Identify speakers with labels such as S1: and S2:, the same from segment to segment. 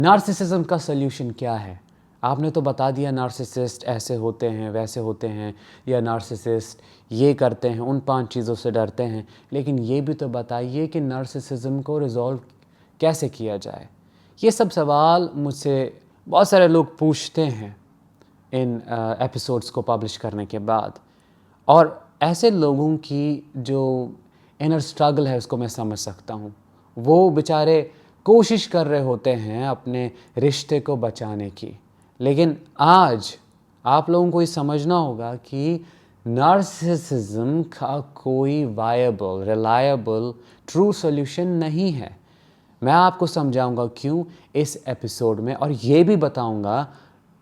S1: Narcissism का solution क्या है? आपने तो बता दिया नार्सिसिस्ट ऐसे होते हैं, वैसे होते हैं, या नार्सिसिस्ट ये करते हैं, उन 5 चीज़ों से डरते हैं। लेकिन ये भी तो बताइए कि नार्सिसिज्म को रिज़ॉल्व कैसे किया जाए? ये सब सवाल मुझसे बहुत सारे लोग पूछते हैं इन एपिसोड्स को पब्लिश करने के बाद। और ऐसे लोगों की जो इनर स्ट्रगल है उसको मैं समझ सकता हूँ। वो बेचारे कोशिश कर रहे होते हैं अपने रिश्ते को बचाने की। लेकिन आज आप लोगों को ये समझना होगा कि नार्सिसिज्म का कोई वायबल, रिलायबल, ट्रू सॉल्यूशन नहीं है। मैं आपको समझाऊंगा क्यों इस एपिसोड में, और ये भी बताऊंगा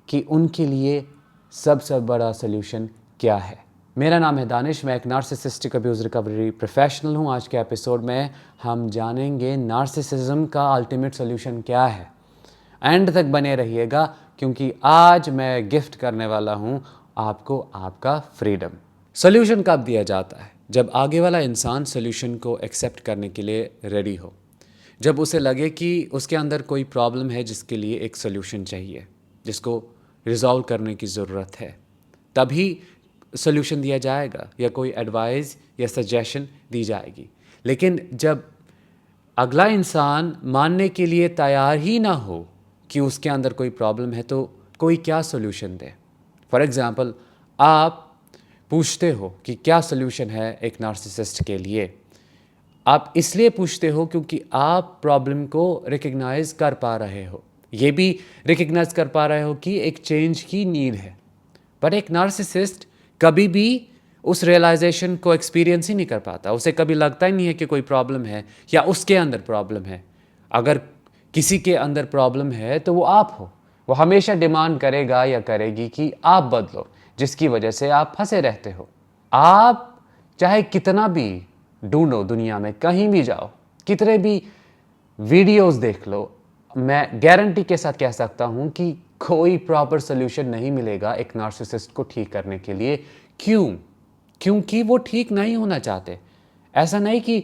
S1: कि उनके लिए सबसे बड़ा सॉल्यूशन क्या है। मेरा नाम है दानिश, मैं एक नार्सिसिस्टिक अब्यूज़ रिकवरी प्रोफेशनल हूँ। आज के एपिसोड में हम जानेंगे नार्सिसिज्म का अल्टीमेट सॉल्यूशन क्या है। एंड तक बने रहिएगा क्योंकि आज मैं गिफ्ट करने वाला हूँ आपको आपका फ्रीडम। सॉल्यूशन कब दिया जाता है? जब आगे वाला इंसान सॉल्यूशन को एक्सेप्ट करने के लिए रेडी हो, जब उसे लगे कि उसके अंदर कोई प्रॉब्लम है जिसके लिए एक सॉल्यूशन चाहिए, जिसको रिजॉल्व करने की ज़रूरत है, तभी सॉल्यूशन दिया जाएगा या कोई एडवाइस या सजेशन दी जाएगी। लेकिन जब अगला इंसान मानने के लिए तैयार ही ना हो कि उसके अंदर कोई प्रॉब्लम है तो कोई क्या सॉल्यूशन दे? फॉर एग्ज़ाम्पल, आप पूछते हो कि क्या सॉल्यूशन है एक नार्सिसिस्ट के लिए। आप इसलिए पूछते हो क्योंकि आप प्रॉब्लम को रिकग्नाइज कर पा रहे हो, ये भी रिकग्नाइज कर पा रहे हो कि एक चेंज की नीड है। बट एक नार्सिसिस्ट कभी भी उस रियलाइजेशन को एक्सपीरियंस ही नहीं कर पाता। उसे कभी लगता ही नहीं है कि कोई प्रॉब्लम है या उसके अंदर प्रॉब्लम है। अगर किसी के अंदर प्रॉब्लम है तो वो आप हो। वो हमेशा डिमांड करेगा या करेगी कि आप बदलो, जिसकी वजह से आप फंसे रहते हो। आप चाहे कितना भी ढूंढो, दुनिया में कहीं भी जाओ, कितने भी वीडियोस देख लो, मैं गारंटी के साथ कह सकता हूं कि कोई प्रॉपर सोल्यूशन नहीं मिलेगा एक नार्सिसिस्ट को ठीक करने के लिए। क्यों? क्योंकि वो ठीक नहीं होना चाहते। ऐसा नहीं कि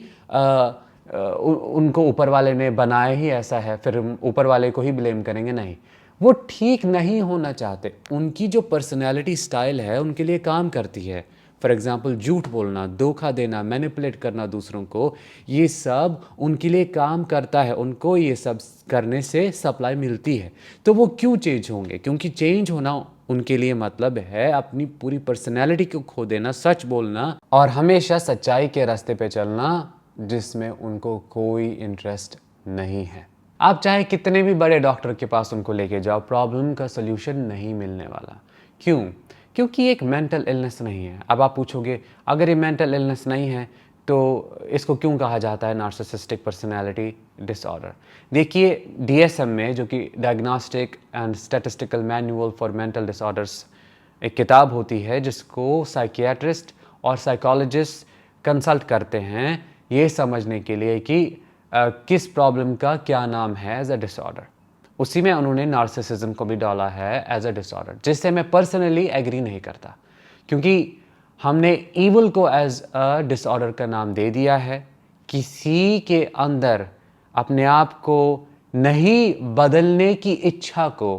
S1: उनको ऊपर वाले ने बनाया ही ऐसा है, फिर ऊपर वाले को ही ब्लेम करेंगे। नहीं, वो ठीक नहीं होना चाहते। उनकी जो पर्सनैलिटी स्टाइल है उनके लिए काम करती है। फॉर एग्ज़ाम्पल, झूठ बोलना, धोखा देना, मैनिपुलेट करना दूसरों को, ये सब उनके लिए काम करता है। उनको ये सब करने से सप्लाई मिलती है। तो वो क्यों चेंज होंगे? क्योंकि चेंज होना उनके लिए मतलब है अपनी पूरी पर्सनैलिटी को खो देना, सच बोलना और हमेशा सच्चाई के रास्ते पे चलना, जिसमें उनको कोई इंटरेस्ट नहीं है। आप चाहे कितने भी बड़े डॉक्टर के पास उनको लेके जाओ, प्रॉब्लम का सल्यूशन नहीं मिलने वाला। क्यों? क्योंकि एक मेंटल इलनेस नहीं है। अब आप पूछोगे, अगर ये मेंटल इलनेस नहीं है तो इसको क्यों कहा जाता है नार्सिसिस्टिक पर्सनैलिटी डिसऑर्डर? देखिए, डीएसएम में, जो कि diagnostic and statistical manual for mental disorders, एक किताब होती है जिसको साइकियाट्रिस्ट और साइकोलॉजिस्ट कंसल्ट करते हैं ये समझने के लिए कि किस प्रॉब्लम का क्या नाम है एज अ डिसऑर्डर। उसी में उन्होंने नार्सिसिज्म को भी डाला है एज अ डिसऑर्डर, जिससे मैं पर्सनली एग्री नहीं करता। क्योंकि हमने ईवल को एज अ डिसऑर्डर का नाम दे दिया है। किसी के अंदर अपने आप को नहीं बदलने की इच्छा को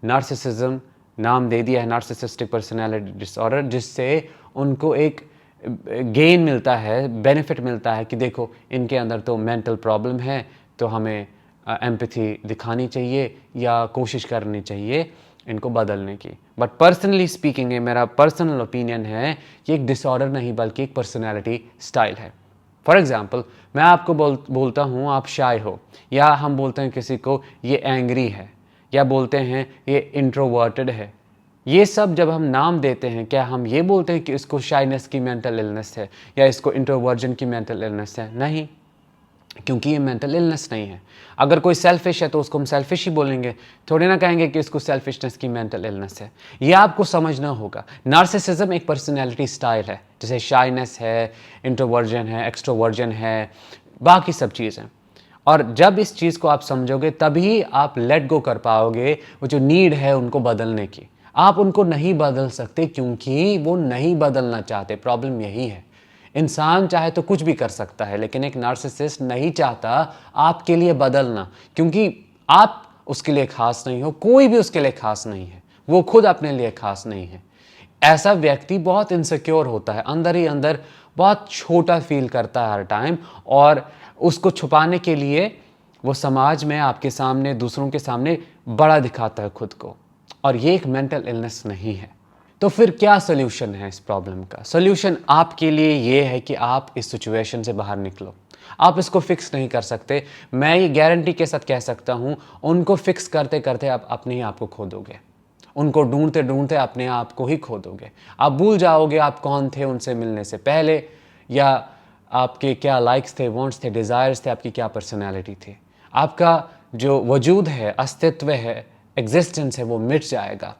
S1: नार्सिसिज्म नाम दे दिया है, नार्सिसिस्टिक पर्सनैलिटी डिसऑर्डर, जिससे उनको एक गेन मिलता है, बेनिफिट मिलता है कि देखो, इनके अंदर तो मेंटल प्रॉब्लम है, तो हमें एम्पैथी दिखानी चाहिए या कोशिश करनी चाहिए इनको बदलने की। बट पर्सनली स्पीकिंग, ये मेरा पर्सनल ओपिनियन है, ये एक डिसऑर्डर नहीं बल्कि एक पर्सनैलिटी स्टाइल है। फॉर एग्जाम्पल, मैं आपको बोलता हूँ आप शाय हो, या हम बोलते हैं किसी को ये एंग्री है, या बोलते हैं ये इंट्रोवर्टेड है। ये सब जब हम नाम देते हैं, क्या हम ये बोलते हैं कि इसको शाइनेस की मेंटल इलनेस है या इसको इंट्रोवर्जन की मेंटल इलनेस है? नहीं, क्योंकि ये मेंटल इलनेस नहीं है। अगर कोई सेल्फिश है तो उसको हम सेल्फिश ही बोलेंगे, थोड़ी ना कहेंगे कि इसको सेल्फिशनेस की मेंटल इलनेस है। ये आपको समझना होगा। नार्सिसिज्म एक पर्सनैलिटी स्टाइल है, जैसे शाइनेस है, इंट्रोवर्जन है, एक्सट्रोवर्जन है, बाकी सब चीज़ें। और जब इस चीज़ को आप समझोगे तभी आप लेट गो कर पाओगे वो जो नीड है उनको बदलने की। आप उनको नहीं बदल सकते क्योंकि वो नहीं बदलना चाहते। प्रॉब्लम यही है। इंसान चाहे तो कुछ भी कर सकता है, लेकिन एक नार्सिसिस्ट नहीं चाहता आपके लिए बदलना, क्योंकि आप उसके लिए खास नहीं हो, कोई भी उसके लिए खास नहीं है, वो खुद अपने लिए खास नहीं है। ऐसा व्यक्ति बहुत इनसिक्योर होता है, अंदर ही अंदर बहुत छोटा फील करता है हर टाइम, और उसको छुपाने के लिए वो समाज में, आपके सामने, दूसरों के सामने बड़ा दिखाता है खुद को। और ये एक मेंटल इलनेस नहीं है। तो फिर क्या सोल्यूशन है इस प्रॉब्लम का? सोल्यूशन आपके लिए ये है कि आप इस सिचुएशन से बाहर निकलो। आप इसको फिक्स नहीं कर सकते। मैं ये गारंटी के साथ कह सकता हूँ, उनको फिक्स करते करते आप अपने ही आप को खो दोगे। उनको ढूंढते ढूंढते अपने आप को ही खो दोगे। आप भूल जाओगे आप कौन थे उनसे मिलने से पहले, या आपके क्या लाइक्स थे, वांट्स थे, डिज़ायर्स थे, आपकी क्या पर्सनैलिटी थी। आपका जो वजूद है, अस्तित्व है, एग्जिस्टेंस है, वो मिट जाएगा।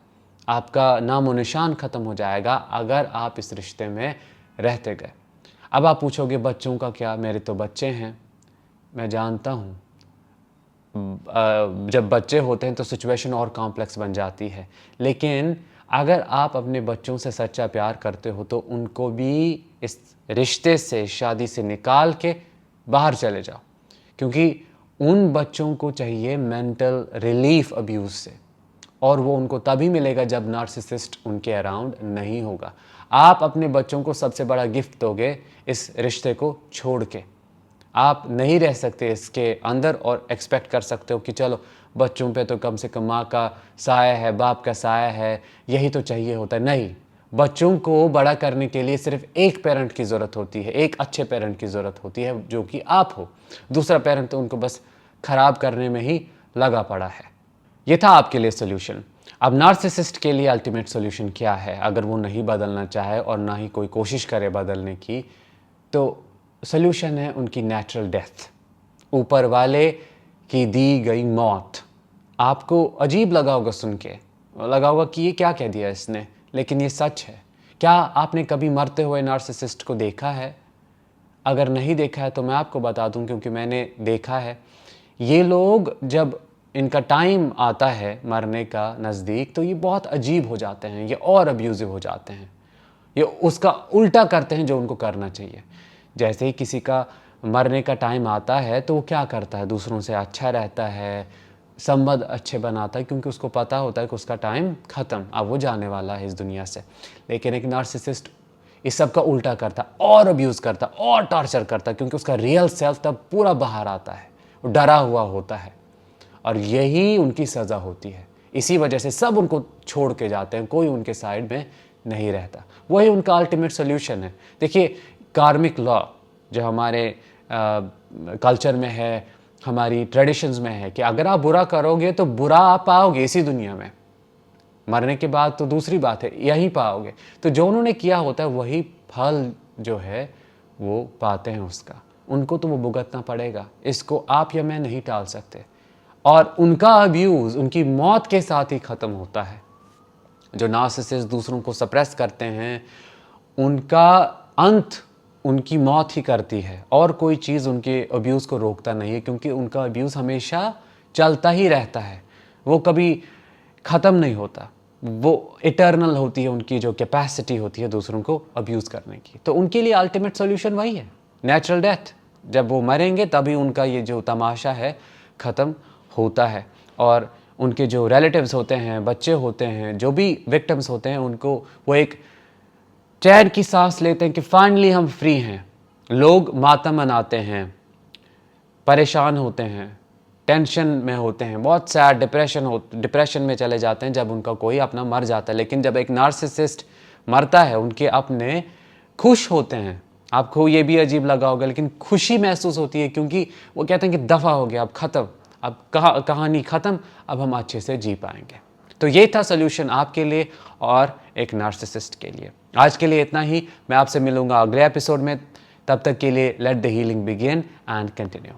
S1: आपका नाम व निशान ख़त्म हो जाएगा अगर आप इस रिश्ते में रहते गए। अब आप पूछोगे बच्चों का क्या? मेरे तो बच्चे हैं। मैं जानता हूँ, जब बच्चे होते हैं तो सिचुएशन और कॉम्प्लेक्स बन जाती है, लेकिन अगर आप अपने बच्चों से सच्चा प्यार करते हो तो उनको भी इस रिश्ते से, शादी से निकाल के बाहर चले जाओ, क्योंकि उन बच्चों को चाहिए मेंटल रिलीफ अब्यूज़ से, और वो उनको तभी मिलेगा जब नार्सिसिस्ट उनके अराउंड नहीं होगा। आप अपने बच्चों को सबसे बड़ा गिफ्ट दोगे इस रिश्ते को छोड़ के। आप नहीं रह सकते इसके अंदर और एक्सपेक्ट कर सकते हो कि चलो बच्चों पे तो कम से कम माँ का साया है, बाप का साया है, यही तो चाहिए होता है। नहीं, बच्चों को बड़ा करने के लिए सिर्फ एक पेरेंट की ज़रूरत होती है, एक अच्छे पेरेंट की ज़रूरत होती है, जो कि आप हो। दूसरा पेरेंट तो उनको बस ख़राब करने में ही लगा पड़ा है। ये था आपके लिए सोल्यूशन। अब नार्सिसिस्ट के लिए अल्टीमेट सोल्यूशन क्या है? अगर वो नहीं बदलना चाहे और ना ही कोई कोशिश करे बदलने की, तो सोल्यूशन है उनकी नेचुरल डेथ, ऊपर वाले की दी गई मौत। आपको अजीब लगा होगा सुन के, लगा होगा कि ये क्या कह दिया इसने, लेकिन ये सच है। क्या आपने कभी मरते हुए नार्सिसिस्ट को देखा है? अगर नहीं देखा है तो मैं आपको बता दूं, क्योंकि मैंने देखा है। ये लोग जब इनका टाइम आता है मरने का नज़दीक, तो ये बहुत अजीब हो जाते हैं, ये और अब्यूज़िव हो जाते हैं, ये उसका उल्टा करते हैं जो उनको करना चाहिए। जैसे ही किसी का मरने का टाइम आता है तो वो क्या करता है? दूसरों से अच्छा रहता है, संबंध अच्छे बनाता है, क्योंकि उसको पता होता है कि उसका टाइम ख़त्म, अब वो जाने वाला है इस दुनिया से। लेकिन एक नार्सिसिस्ट इस सब का उल्टा करता, और अब्यूज़ करता, और टॉर्चर करता, क्योंकि उसका रियल सेल्फ तब पूरा बाहर आता है, वो डरा हुआ होता है, और यही उनकी सज़ा होती है। इसी वजह से सब उनको छोड़ के जाते हैं, कोई उनके साइड में नहीं रहता। वही उनका अल्टीमेट सोल्यूशन है। देखिए, कार्मिक लॉ जो हमारे कल्चर में है, हमारी ट्रेडिशंस में है, कि अगर आप बुरा करोगे तो बुरा आप पाओगे इसी दुनिया में, मरने के बाद तो दूसरी बात है, यहीं पाओगे। तो जो उन्होंने किया होता है वही फल जो है वो पाते हैं उसका, उनको तो वो भुगतना पड़ेगा। इसको आप या मैं नहीं टाल सकते, और उनका अब्यूज़ उनकी मौत के साथ ही ख़त्म होता है। जो नार्सिसिस्ट दूसरों को सप्रेस करते हैं, उनका अंत उनकी मौत ही करती है, और कोई चीज़ उनके अब्यूज़ को रोकता नहीं है, क्योंकि उनका अब्यूज़ हमेशा चलता ही रहता है, वो कभी ख़त्म नहीं होता। वो इटर्नल होती है उनकी जो कैपेसिटी होती है दूसरों को अब्यूज़ करने की। तो उनके लिए अल्टीमेट सॉल्यूशन वही है, नेचुरल डेथ। जब वो मरेंगे तभी उनका ये जो तमाशा है ख़त्म होता है, और उनके जो रिलेटिव्स होते हैं, बच्चे होते हैं, जो भी विक्टिम्स होते हैं, उनको वो एक चैन की सांस लेते हैं कि फाइनली हम फ्री हैं। लोग मातम मनाते हैं, परेशान होते हैं, टेंशन में होते हैं, बहुत सैड डिप्रेशन में चले जाते हैं जब उनका कोई अपना मर जाता है। लेकिन जब एक नार्सिसिस्ट मरता है, उनके अपने खुश होते हैं। आपको ये भी अजीब लगा होगा, लेकिन खुशी महसूस होती है, क्योंकि वो कहते हैं कि दफ़ा हो गया, अब ख़त्म, अब कहानी ख़त्म, अब हम अच्छे से जी पाएंगे। तो ये था सोल्यूशन आपके लिए और एक नार्सिसिस्ट के लिए। आज के लिए इतना ही। मैं आपसे मिलूंगा अगले एपिसोड में। तब तक के लिए let the healing begin and continue.